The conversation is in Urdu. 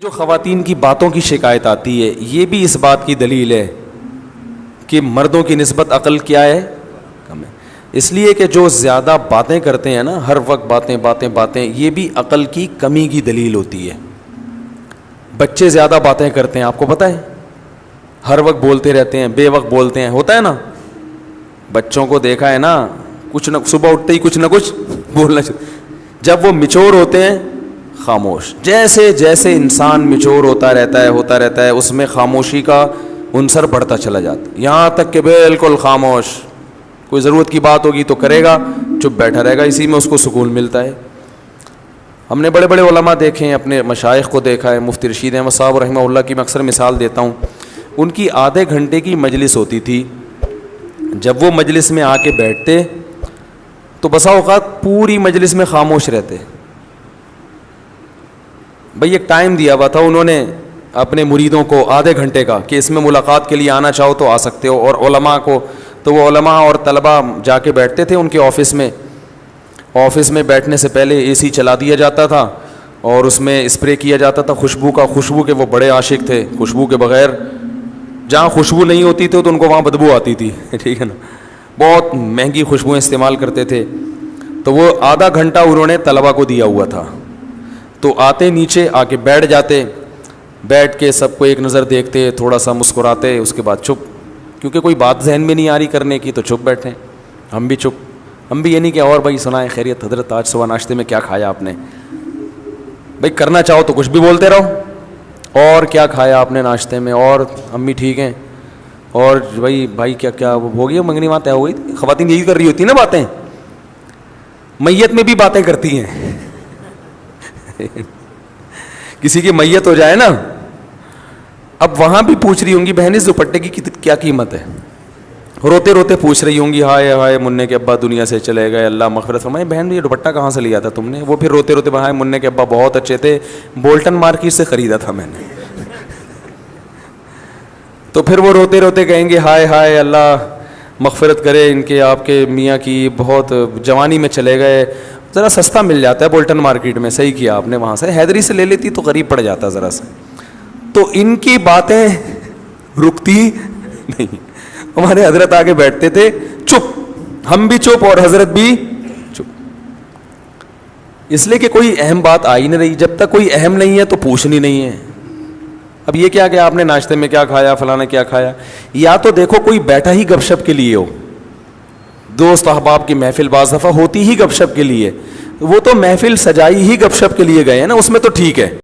جو خواتین کی باتوں کی شکایت آتی ہے یہ بھی اس بات کی دلیل ہے کہ مردوں کی نسبت عقل کیا ہے، کم ہے. اس لیے کہ جو زیادہ باتیں کرتے ہیں نا، ہر وقت باتیں باتیں باتیں، یہ بھی عقل کی کمی کی دلیل ہوتی ہے. بچے زیادہ باتیں کرتے ہیں، آپ کو پتہ ہے، ہر وقت بولتے رہتے ہیں، بے وقت بولتے ہیں، ہوتا ہے نا. بچوں کو دیکھا ہے نا، کچھ نہ صبح اٹھتے ہی کچھ نہ کچھ بولنا جب وہ میچور ہوتے ہیں خاموش. جیسے جیسے انسان میچور ہوتا رہتا ہے اس میں خاموشی کا عنصر بڑھتا چلا جاتا ہے، یہاں تک کہ بالکل خاموش. کوئی ضرورت کی بات ہوگی تو کرے گا، چپ بیٹھا رہے گا، اسی میں اس کو سکون ملتا ہے. ہم نے بڑے بڑے علماء دیکھے ہیں، اپنے مشائخ کو دیکھا ہے. مفتی رشید احمد صاحب رحمہ اللہ کی میں اکثر مثال دیتا ہوں. ان کی آدھے گھنٹے کی مجلس ہوتی تھی. جب وہ مجلس میں آ کے بیٹھتے تو بسا اوقات پوری مجلس میں خاموش رہتے. بھئی ایک ٹائم دیا ہوا تھا انہوں نے اپنے مریدوں کو آدھے گھنٹے کا کہ اس میں ملاقات کے لیے آنا چاہو تو آ سکتے ہو. اور علماء کو تو وہ علماء اور طلباء جا کے بیٹھتے تھے ان کے آفس میں. آفس میں بیٹھنے سے پہلے اے سی چلا دیا جاتا تھا اور اس میں اسپرے کیا جاتا تھا خوشبو کا. خوشبو کے وہ بڑے عاشق تھے، خوشبو کے بغیر جہاں خوشبو نہیں ہوتی تھی تو ان کو وہاں بدبو آتی تھی. ٹھیک ہے نا، بہت مہنگی خوشبوئیں استعمال کرتے تھے. تو وہ آدھا گھنٹہ انہوں نے طلباء کو دیا ہوا تھا. تو آتے نیچے آ کے بیٹھ جاتے، بیٹھ کے سب کو ایک نظر دیکھتے، تھوڑا سا مسکراتے، اس کے بعد چپ. کیونکہ کوئی بات ذہن میں نہیں آ رہی کرنے کی تو چپ بیٹھیں. ہم بھی چپ. ہم بھی یہ نہیں کہ اور بھائی سنائیں خیریت حضرت آج صبح ناشتے میں کیا کھایا آپ نے. بھائی کرنا چاہو تو کچھ بھی بولتے رہو، اور کیا کھایا آپ نے ناشتے میں، اور امی ٹھیک ہیں، اور بھائی کیا ہو گئی منگنی وہاں طے ہو گئی. خواتین یہی کر رہی ہوتی ہیں نا باتیں. میت میں بھی باتیں کرتی ہیں. کسی کی میت ہو جائے نا، اب وہاں بھی پوچھ رہی ہوں گی بہن اس دوپٹے کی کیا قیمت ہے. روتے روتے پوچھ رہی ہوں گی ہائے ہائے منع کے ابا دنیا سے چلے گئے، اللہ مغفرت فرمائے. بہن یہ دوپٹہ کہاں سے لیا تھا تم نے؟ وہ پھر روتے روتے ہائے منع کے ابا بہت اچھے تھے، بولٹن مارکیٹ سے خریدا تھا میں نے. تو پھر وہ روتے روتے کہیں گے ہائے ہائے اللہ مغفرت کرے ان کے آپ کے میاں کی، بہت جوانی میں چلے گئے. ذرا سستا مل جاتا ہے بولٹن مارکیٹ میں، صحیح کیا آپ نے، وہاں سے حیدری سے لے لیتی تو قریب پڑ جاتا ذرا سے. تو ان کی باتیں رکتی نہیں. ہمارے حضرت آگے بیٹھتے تھے چپ، ہم بھی چپ اور حضرت بھی چپ. اس لیے کہ کوئی اہم بات آ ہی نہیں رہی. جب تک کوئی اہم نہیں ہے تو پوچھنی نہیں ہے. اب یہ کیا کہ آپ نے ناشتے میں کیا کھایا، فلاں نے کیا کھایا. یا تو دیکھو کوئی بیٹھا ہی گپ شپ کے لیے ہو، دوست احباب کی محفل بعض دفعہ ہوتی ہی گپ شپ کے لیے، وہ تو محفل سجائی ہی گپ شپ کے لیے گئے ہیں نا، اس میں تو ٹھیک ہے.